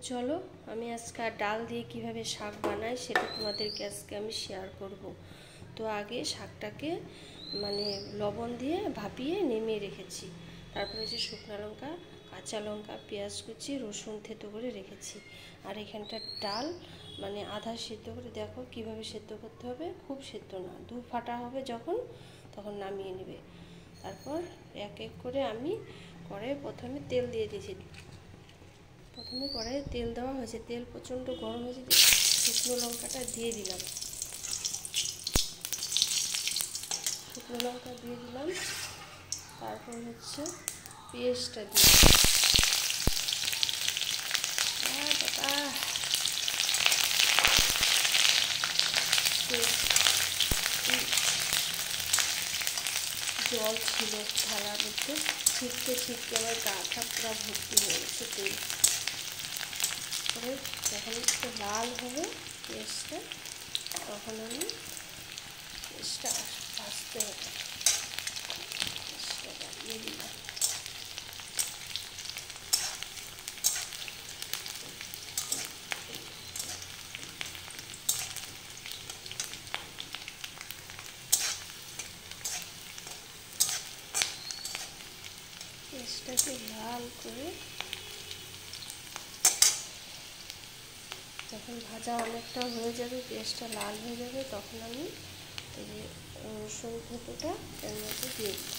চলো আমি আজকে ডাল দিয়ে কিভাবে শাক বানাই সেটা তোমাদেরকে আজকে আমি শেয়ার করব। তো আগে শাকটাকে লবণ দিয়ে ভাপিয়ে নেমিয়ে রেখেছি। তারপরে যে শুকনো লঙ্কা, কাঁচা লঙ্কা, পেঁয়াজ কুচি, রসুন থেতো করে রেখেছি। আর এখানটা ডাল আধা সেদ্ধ করে, দেখো কিভাবে সেদ্ধ করতে হবে, খুব সেদ্ধ না, দু ফাটা হবে যখন তখন নামিয়ে নেবে। তারপর এক এক করে আমি কড়াইয়ে প্রথমে তেল দিয়ে দিয়েছি। প্রথমে কড়াইয়ে তেল দেওয়া হয়েছে, তেল প্রচণ্ড গরম হয়েছে, শুকনো লঙ্কাটা দিয়ে দিলাম। শুকনো লঙ্কা দিয়ে দিলাম, তারপর হচ্ছে পেঁয়াজটা দিয়ে জল ছিল থালার মধ্যে, ছিটকে ছিটকে আমার গাটা পুরো ভর্তি হয়ে গেছে তেল। তারপরে যখন একটু লাল হবে পেঁয়াজটা, তখন আমি পেঁয়াজটা ভাজতে হবে, পেঁয়াজটা বাড়িয়ে দিলাম। পেঁয়াজটাকে লাল করে যখন ভাজা অনেকটা হয়ে যাবে, পেঁয়াজটা লাল হয়ে যাবে, তখন আমি এই যে রসুন থেতোটা এর মধ্যে দিয়ে দিই।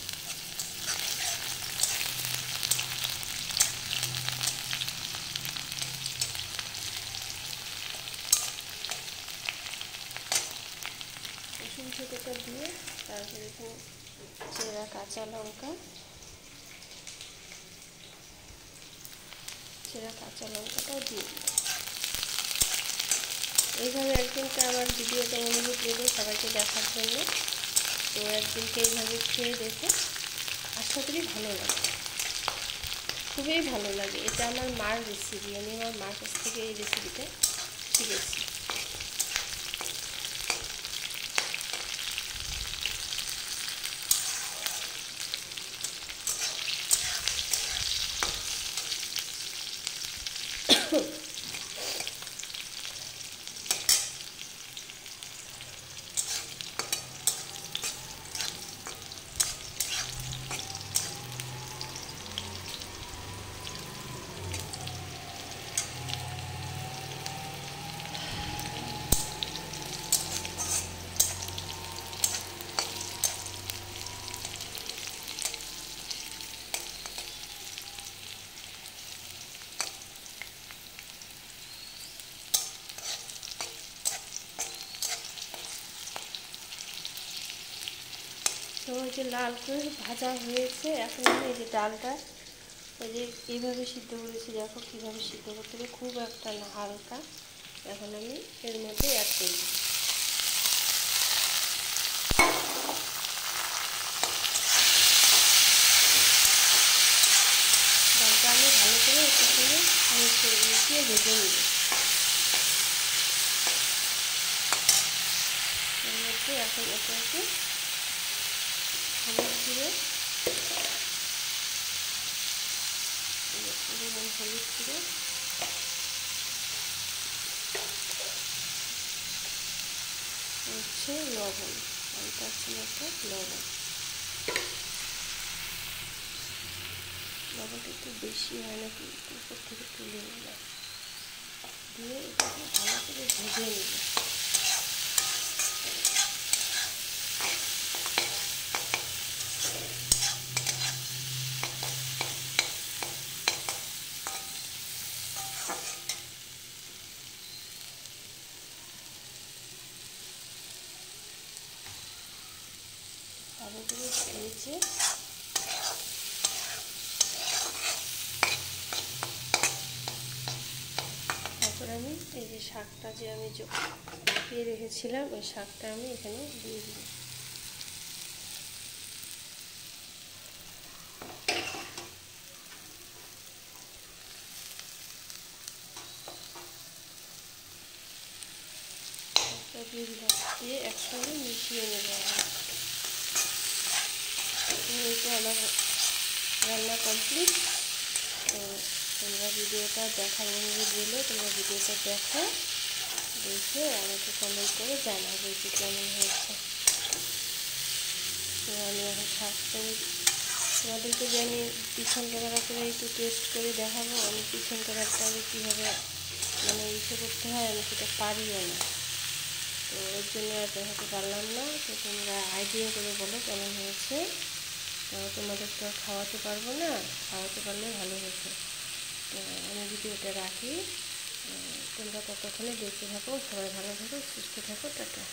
রসুন থেতোটা দিয়ে তারপরে এখানে চেরা কাঁচা লঙ্কা, চেরা কাঁচা লঙ্কাটাও দিয়ে দিই। এইভাবে একদিনকে আমার ভিডিওটা অনুরোধ করবো সবাইকে দেখার জন্য। তো একদিনকে এইভাবে খেয়ে দেখে, আশা করি ভালো লাগে, খুবই ভালো লাগে। এটা আমার মার রেসিপি, আমি আমার মার কাছ থেকে এই রেসিপিটা শিখেছি। তো ওই যে লাল করে ভাজা হয়েছে, এখন আমি এই যে ডালটা এই যে এইভাবে সিদ্ধ করেছি, দেখো কীভাবে সিদ্ধ করতে হবে, খুব একটা না, হালকা। এখন আমি এর মধ্যে অ্যাড করব। ডালটা আমি ভালো করে একটু করে মিশিয়ে ভেজে নেব। এর মধ্যে এখন এটাকে হলুদ দিয়ে হলুদ দিয়ে হচ্ছে লবণ, হালকা একটা লবণ, লবণটা একটু বেশি হয় নাকি, উপর থেকে তুলে নিলাম, দিয়ে এটাকে ভালো করে ভেজে নিলাম। ভালো করে ভেজে তারপর আমি এই যে শাকটা যে আমি ভাপিয়ে রেখেছিলাম, ওই শাকটা আমি এখানে দিয়ে দিই। দিয়ে দিলাম, দিয়ে একসঙ্গে মিশিয়ে নেব। এই তো আমার রান্না কমপ্লিট। তো তোমরা ভিডিওটা দেখার অনুরোধ রইল, তোমরা ভিডিওটা দেখো, দেখে আমাকে কমেন্ট করে জানাবে যে কেমন হয়েছে। তো আমি এখন শাকটা তোমাদেরকে যে আমি পিছন ক্যামেরা করে একটু টেস্ট করে দেখাবো। আমি পিছন ক্যামেরাটা আমি কীভাবে মানে ইসে করতে হয় আমি সেটা পারিও না, তো ওর জন্য আর দেখাতে পারলাম না। তো তোমরা আইডিয়া করে বলো কেমন হয়েছে। তোমাদের তো আর খাওয়াতে পারবো না, খাওয়াতে পারলে ভালো হতো। তো আমি ভিডিওটা রাখি, তোমরা ততক্ষণে দেখতে থাকো। সবাই ভালো থাকো, সুস্থ থাকো, টাটা।